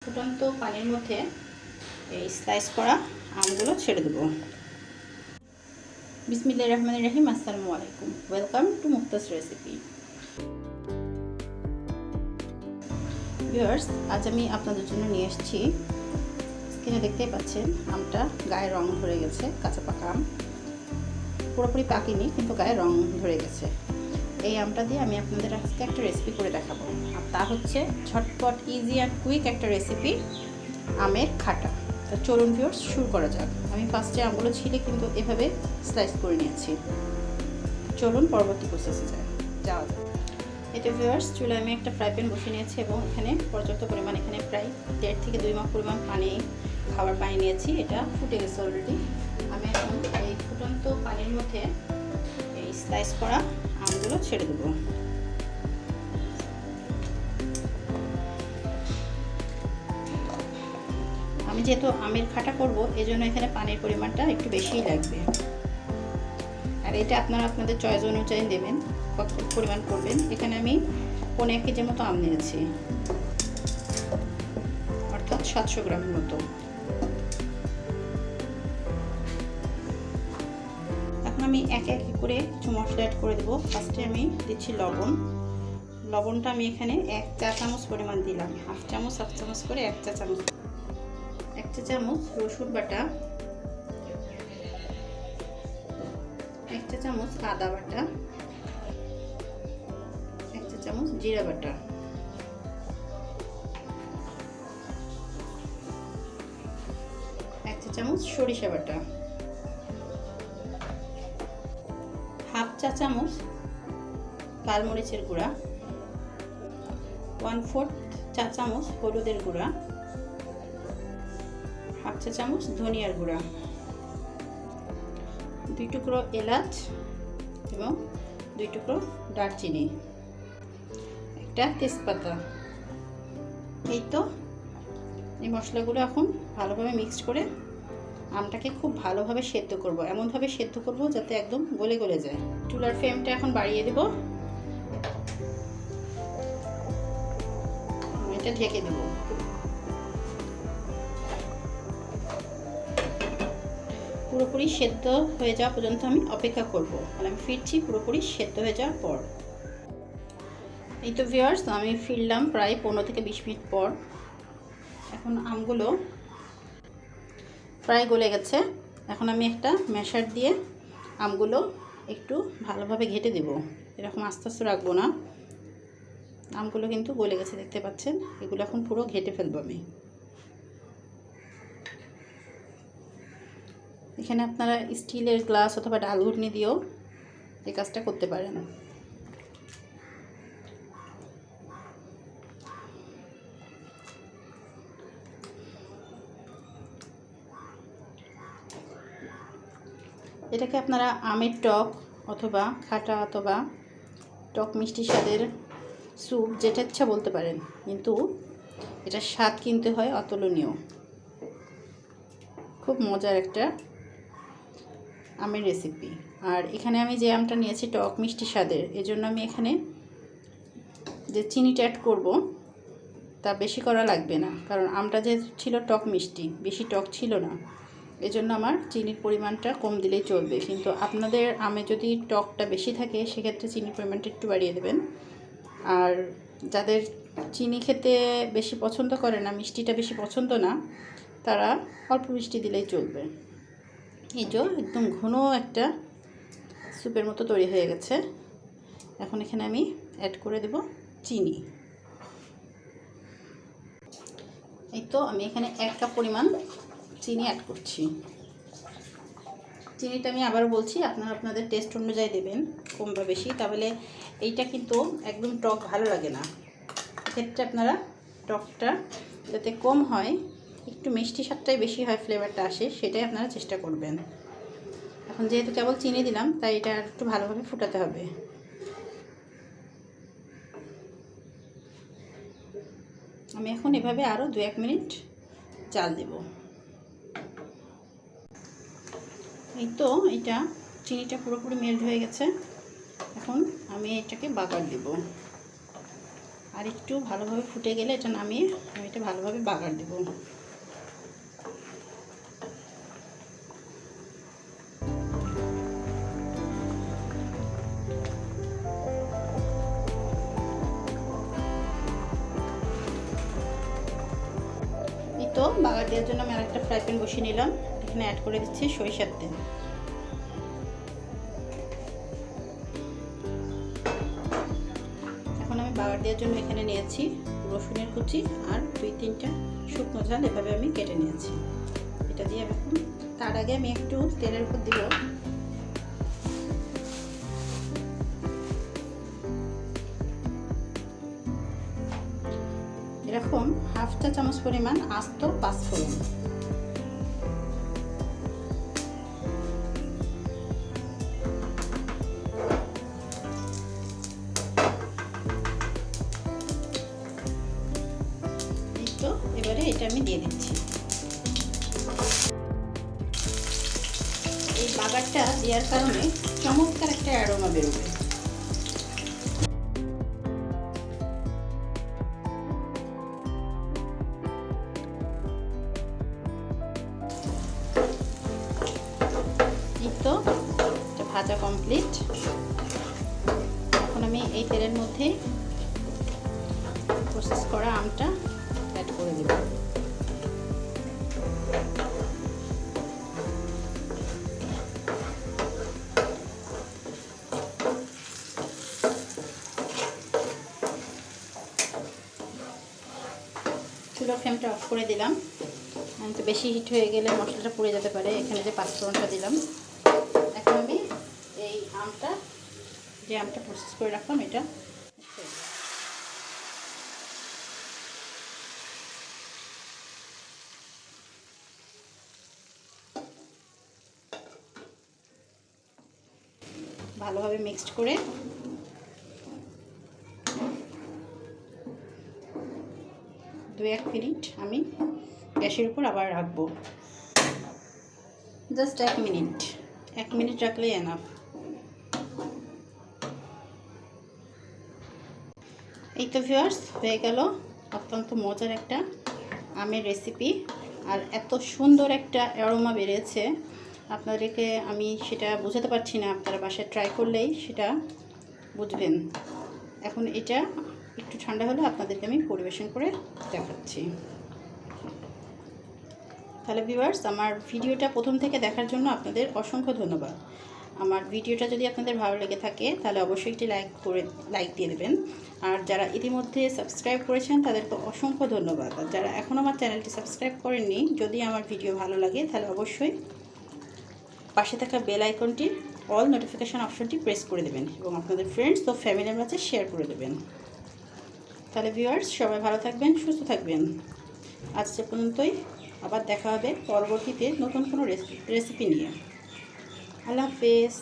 ফুটন্ত পানির মধ্যে এই স্লাইস করা আমগুলো ছেড়ে দেবো। বিসমিল্লাহির রহমানির রহিম। আসসালামু আলাইকুম, welcome to Mukta's recipe. Viewers, আজ আমি আপনাদের জন্য নিয়ে এসেছি, স্ক্রিনে দেখতেই পাচ্ছেন আমটা গায়ে রং ধরে গেছে। কাঁচা পাকা আম, পুরোপুরি পাকিনি কিন্তু গায়ে রং ধরে গেছে। এই আমটা দিয়ে আমি আপনাদের আজকে একটা রেসিপি করে দেখাবো, আর তা হচ্ছে ঝটপট, ইজি অ্যান্ড কুইক একটা রেসিপি, আমের খাটা। তো চলুন ভিউয়ার্স, শুরু করা যাক। আমি ফার্স্টে আমগুলো ছিলে কিন্তু এভাবে স্লাইস করে নিয়েছি। চলুন পরবর্তী প্রসেসে যাওয়া যাক। এটা ভিউয়ার্স, চুলায় আমি একটা ফ্রাই প্যান বসিয়ে নিয়েছি এবং এখানে পর্যাপ্ত পরিমাণ, এখানে প্রায় 1.5 থেকে 2 মগ পরিমাণ পানি, খাবার পানি নিয়েছি। এটা ফুটে গেছে অলরেডি। আমি এখন এই ফুটন্ত পানির মধ্যে এই স্লাইস করা আমগুলো ছেড়ে দেবো। আমি যেহেতু আমের খাটা করব, এজন্য এখানে পানির পরিমাণটা একটু বেশিই লাগবে। আর এটা আপনারা আপনাদের চয়েস অনুযায়ী দেবেন, কত পরিমাণ করবেন। এখানে আমি 1.5 কেজির মতো আম নিয়েছি, অর্থাৎ 700 গ্রামের মতো। এখন আমি একে একে করে কিছু মশলা অ্যাড করে দেবো। ফার্স্টে আমি দিচ্ছি লবণ। লবণটা আমি এখানে 1 চা চামচ পরিমাণ দিলাম। হাফ চামচ করে 1 চা চামচ। 1 চা চামচ রসুন বাটা, 1 চা চামচ আদা বাটা, 1 চা চামচ জিরা বাটা, 1 চা চামচ সরিষা বাটা, হাফ চা চামচ লাল মরিচের গুঁড়া, 1/4 চা চামচ হলুদের গুঁড়া, হাফ চা চামচ ধনিয়ার গুঁড়া, 2 টুকরো এলাচ এবং 2 টুকরো দারচিনি, একটা তেজপাতা। এই তো, এই মশলাগুলো এখন ভালোভাবে মিক্সড করে আমটাকে খুব ভালোভাবে সেদ্ধ করব। এমনভাবে সেদ্ধ করব যাতে একদম গলে গলে যায়। চুলার ফ্লেমটা এখন বাড়িয়ে দেব, এটা ঢেকে দেব। পুরোপুরি সেদ্ধ হয়ে যাওয়া পর্যন্ত আমি অপেক্ষা করব। মানে আমি ফিরছি পুরোপুরি সেদ্ধ হয়ে যাওয়ার পর। এই তো ভিউয়ার্স, আমি ফিরলাম প্রায় 15 থেকে 20 মিনিট পর। এখন আমগুলো প্রায় গলে গেছে। এখন আমি একটা ম্যাশার দিয়ে আমগুলো একটু ভালোভাবে ঘেটে দেব। এরকম আস্তে আস্তে রাখবো না। আমগুলো কিন্তু গলে গেছে, দেখতে পাচ্ছেন। এগুলো এখন পুরো ঘেটে ফেলবো আমি। এখানে আপনারা স্টিলের গ্লাস অথবা ডাল ঘুটনি দিয়েও এই কাজটা করতে পারেন। এটাকে আপনারা আমের টক অথবা খাটা অথবা টক মিষ্টি স্বাদের স্যুপ, যেটা ইচ্ছা বলতে পারেন, কিন্তু এটার স্বাদ কিনতে হয় অতুলনীয়। খুব মজার একটা আমের রেসিপি। আর এখানে আমি যে আমটা নিয়েছি টক মিষ্টি স্বাদের, এজন্য আমি এখানে যে চিনিটা অ্যাড করব তা বেশি করা লাগবে না, কারণ আমটা যে ছিল টক মিষ্টি, বেশি টক ছিল না। এজন্য আমার চিনির পরিমাণটা কম দিলেই চলবে। কিন্তু আপনাদের আমে যদি টকটা বেশি থাকে, সেক্ষেত্রে চিনির পরিমাণটা একটু বাড়িয়ে দেবেন। আর যাদের চিনি খেতে বেশি পছন্দ করে না, মিষ্টিটা বেশি পছন্দ না, তারা অল্প মিষ্টি দিলেই চলবে। এই যে একদম ঘন একটা স্যুপের মতো তৈরি হয়ে গেছে। এখন এখানে আমি অ্যাড করে দেব চিনি। এই তো, আমি এখানে 1 কাপ পরিমাণ চিনি অ্যাড করছি। চিনিটা আমি আবার বলছি, আপনারা আপনাদের টেস্ট অনুযায়ী দেবেন, কম বা বেশি। তাহলে এইটা কিন্তু একদম টক ভালো লাগে না। এক্ষেত্রে আপনারা টকটা যাতে কম হয়, একটু মিষ্টি স্বাদটাই বেশি হয়, ফ্লেভারটা আসে, সেটাই আপনারা চেষ্টা করবেন। এখন যেহেতু কেবল চিনি দিলাম, তাই এটা আর একটু ভালোভাবে ফুটাতে হবে। আমি এখন এভাবে আরও 2-1 মিনিট জাল দেব। এই তো, এটা চিনিটা পুরোপুরি মেল্ট হয়ে গেছে। এখন আমি এটাকে বাগার দেব। আর একটু ভালোভাবে ফুটে গেলে এটা নামিয়ে আমি এটা ভালোভাবে বাগার দেব। এই তো বাগার দেওয়ার জন্য আমি আরেকটা ফ্রাই প্যান বসিয়ে নিলাম। এখানে অ্যাড করে দিচ্ছি সরিষার তেল। এখন আমি বাগার দেওয়ার জন্য এখানে নিয়েছি রসুনের কুচি আর 2-3টা শুকনো ঝাল, এভাবে আমি কেটে নিয়েছি। এটা দিয়ে এখন তার আগে আমি একটু তেলের উপর দিব এরকম 1/2 চা চামচ পরিমাণ আস্ত পাঁচফোড়ন। তো এবারে এটা আমি দিয়ে দিচ্ছি। এই বাগারটা দেওয়ার কারণে চমৎকার একটা অ্যারোমা বেরোবে। এই তো এটা ভাজা কমপ্লিট। এখন আমি এই তেলের মধ্যে প্রসেস করা আমটা অ্যাড করে দেব। চুলার ফ্লেমটা অফ করে দিলাম, তো বেশি হিট হয়ে গেলে মশলাটা পুড়ে যেতে পারে। এখানে যে পাঁচফোড়নটা দিলাম, এখন আমি এই আমটা যে আমটা প্রসেস করে রাখলাম এটা ভালোভাবে মিক্সড করে 2-1 মিনিট আমি গ্যাসের উপর আবার রাখবো। জাস্ট 1 মিনিট রাখলেই এনাফ। এই তো ভিউয়ার্স, হয়ে গেল অত্যন্ত মজার একটা আমের রেসিপি। আর এত সুন্দর একটা অ্যারোমা বেরিয়েছে, আপনাদেরকে আমি সেটা বোঝাতে পারছি না, আপনারা বাসায় ট্রাই করলেই সেটা বুঝবেন। এখন এটা একটু ঠান্ডা হলে আপনাদেরকে আমি পরিবেশন করে দেখাচ্ছি। তাহলে ভিউয়ার্স, আমার ভিডিওটা প্রথম থেকে দেখার জন্য আপনাদের অসংখ্য ধন্যবাদ। আমার ভিডিওটা যদি আপনাদের ভালো লেগে থাকে তাহলে অবশ্যই একটি লাইক দিয়ে দেবেন। আর যারা ইতিমধ্যে সাবস্ক্রাইব করেছেন তাদেরকে অসংখ্য ধন্যবাদ। আর যারা এখনও আমার চ্যানেলটি সাবস্ক্রাইব করেননি, যদি আমার ভিডিও ভালো লাগে তাহলে অবশ্যই পাশে থাকা বেল আইকনটি অল নোটিফিকেশান অপশনটি প্রেস করে দেবেন এবং আপনাদের ফ্রেন্ডস ও ফ্যামিলির মাঝে শেয়ার করে দেবেন। তাহলে ভিউয়ার্স, সবাই ভালো থাকবেন, সুস্থ থাকবেন। আজ সে পর্যন্তই, আবার দেখা হবে পরবর্তীতে নতুন কোনো রেসিপি নিয়ে। আল্লাহ হাফেজ।